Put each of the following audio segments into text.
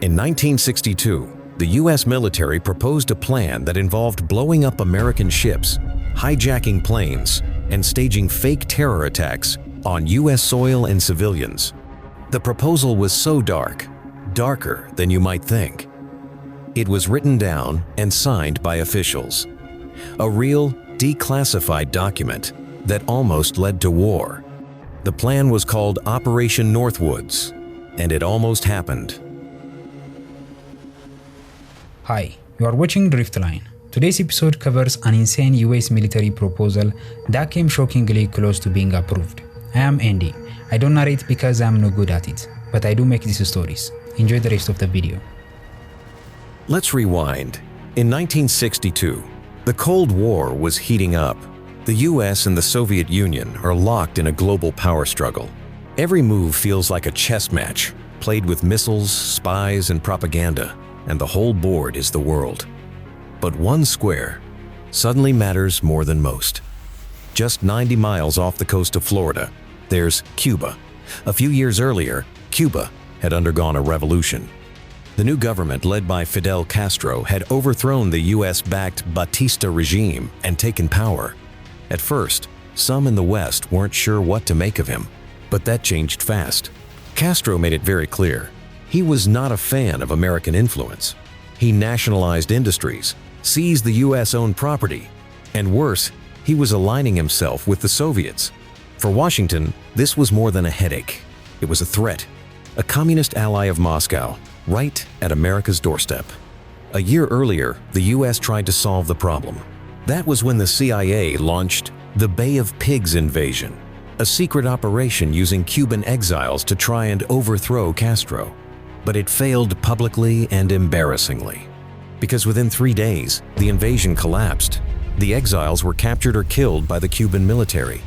In 1962, the U.S. military proposed a plan that involved blowing up American ships, hijacking planes, and staging fake terror attacks on U.S. soil and civilians. The proposal was so dark, darker than you might think. It was written down and signed by officials. A real, declassified document that almost led to war. The plan was called Operation Northwoods, and it almost happened. Hi, you are watching Driftline. Today's episode covers an insane US military proposal that came shockingly close to being approved. I am Andy. I don't narrate because I am no good at it, but I do make these stories. Enjoy the rest of the video. Let's rewind. In 1962, the Cold War was heating up. The US and the Soviet Union are locked in a global power struggle. Every move feels like a chess match, played with missiles, spies, and propaganda, and the whole board is the world. But one square suddenly matters more than most. Just 90 miles off the coast of Florida, there's Cuba. A few years earlier, Cuba had undergone a revolution. The new government, led by Fidel Castro, had overthrown the US-backed Batista regime and taken power. At first, some in the West weren't sure what to make of him, but that changed fast. Castro made it very clear he was not a fan of American influence. He nationalized industries, seized the US-owned property, and worse, he was aligning himself with the Soviets. For Washington, this was more than a headache. It was a threat, a communist ally of Moscow, right at America's doorstep. A year earlier, the US tried to solve the problem. That was when the CIA launched the Bay of Pigs invasion, a secret operation using Cuban exiles to try and overthrow Castro. But it failed publicly and embarrassingly. Because within 3 days, the invasion collapsed. The exiles were captured or killed by the Cuban military.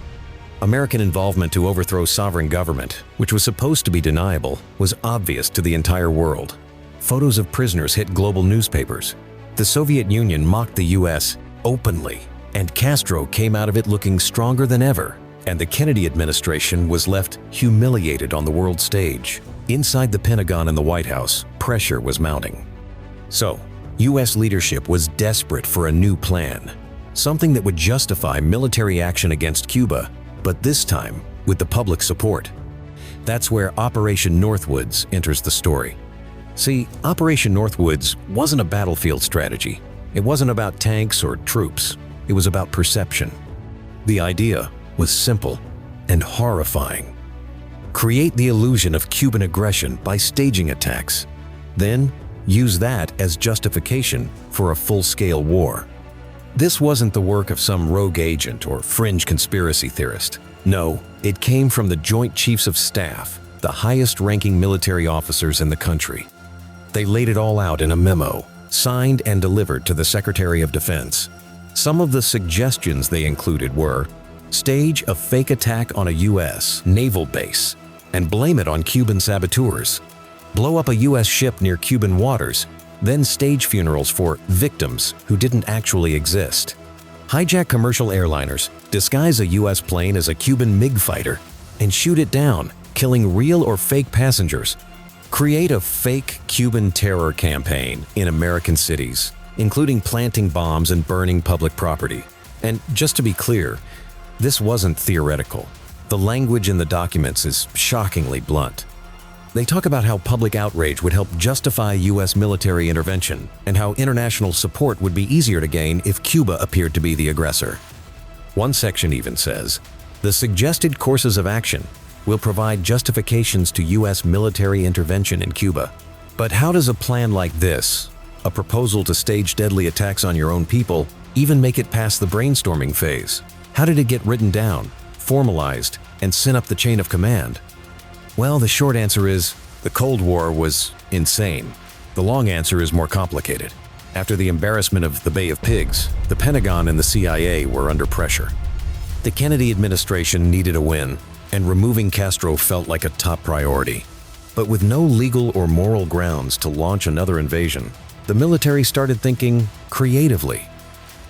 American involvement to overthrow sovereign government, which was supposed to be deniable, was obvious to the entire world. Photos of prisoners hit global newspapers. The Soviet Union mocked the US openly, and Castro came out of it looking stronger than ever, and the Kennedy administration was left humiliated on the world stage. Inside the Pentagon and the White House, pressure was mounting. So, US leadership was desperate for a new plan, something that would justify military action against Cuba, but this time with the public support. That's where Operation Northwoods enters the story. See, Operation Northwoods wasn't a battlefield strategy. It wasn't about tanks or troops. It was about perception. The idea was simple and horrifying. Create the illusion of Cuban aggression by staging attacks. Then, use that as justification for a full-scale war. This wasn't the work of some rogue agent or fringe conspiracy theorist. No, it came from the Joint Chiefs of Staff, the highest-ranking military officers in the country. They laid it all out in a memo, signed and delivered to the Secretary of Defense. Some of the suggestions they included were: stage a fake attack on a U.S. naval base and blame it on Cuban saboteurs. Blow up a U.S. ship near Cuban waters, then stage funerals for victims who didn't actually exist. Hijack commercial airliners, disguise a U.S. plane as a Cuban MiG fighter, and shoot it down, killing real or fake passengers. Create a fake Cuban terror campaign in American cities, including planting bombs and burning public property. And just to be clear, this wasn't theoretical. The language in the documents is shockingly blunt. They talk about how public outrage would help justify U.S. military intervention and how international support would be easier to gain if Cuba appeared to be the aggressor. One section even says, the suggested courses of action will provide justifications to U.S. military intervention in Cuba. But how does a plan like this, a proposal to stage deadly attacks on your own people, even make it past the brainstorming phase? How did it get written down, formalized, and sent up the chain of command? Well, the short answer is, the Cold War was insane. The long answer is more complicated. After the embarrassment of the Bay of Pigs, the Pentagon and the CIA were under pressure. The Kennedy administration needed a win, and removing Castro felt like a top priority. But with no legal or moral grounds to launch another invasion, the military started thinking creatively.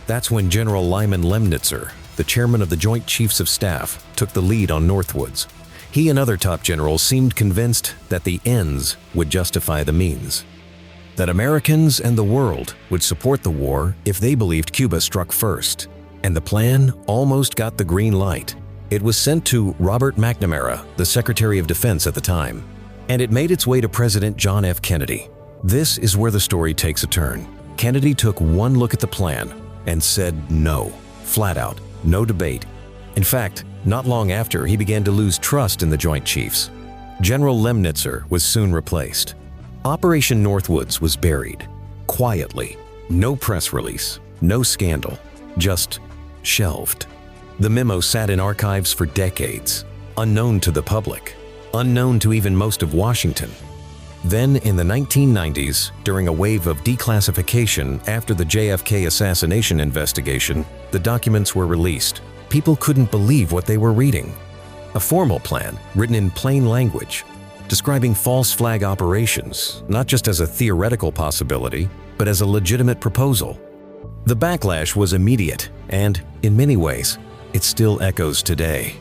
That's when General Lyman Lemnitzer, the chairman of the Joint Chiefs of Staff, took the lead on Northwoods. He and other top generals seemed convinced that the ends would justify the means. that Americans and the world would support the war if they believed Cuba struck first. And the plan almost got the green light. It was sent to Robert McNamara, the Secretary of Defense at the time, and it made its way to President John F. Kennedy. This is where the story takes a turn. Kennedy took one look at the plan and said no, flat out, no debate. In fact, not long after, he began to lose trust in the Joint Chiefs. General Lemnitzer was soon replaced. Operation Northwoods was buried, quietly. No press release, no scandal, just shelved. The memo sat in archives for decades, unknown to the public, unknown to even most of Washington. Then, in the 1990s, during a wave of declassification after the JFK assassination investigation, the documents were released. People couldn't believe what they were reading. A formal plan, written in plain language, describing false flag operations, not just as a theoretical possibility, but as a legitimate proposal. The backlash was immediate, and, in many ways, it still echoes today.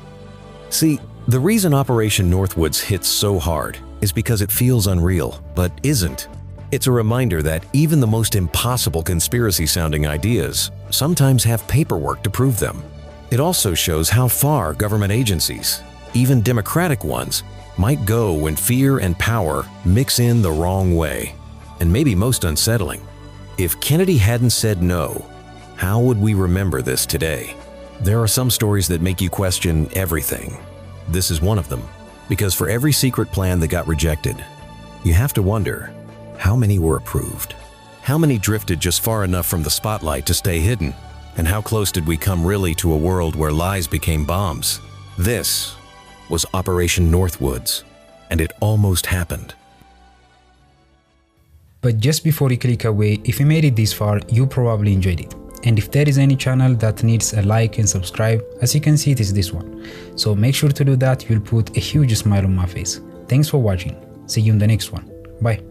See, the reason Operation Northwoods hits so hard is because it feels unreal, but isn't. It's a reminder that even the most impossible conspiracy-sounding ideas sometimes have paperwork to prove them. It also shows how far government agencies, even democratic ones, might go when fear and power mix in the wrong way. And maybe most unsettling, if Kennedy hadn't said no, how would we remember this today? There are some stories that make you question everything. This is one of them, because for every secret plan that got rejected, you have to wonder, how many were approved? How many drifted just far enough from the spotlight to stay hidden? And how close did we come really to a world where lies became bombs? This was Operation Northwoods, and it almost happened. But just before you click away, if you made it this far, you probably enjoyed it. And if there is any channel that needs a like and subscribe, as you can see, it is this one. So make sure to do that, you'll put a huge smile on my face. Thanks for watching. See you in the next one. Bye.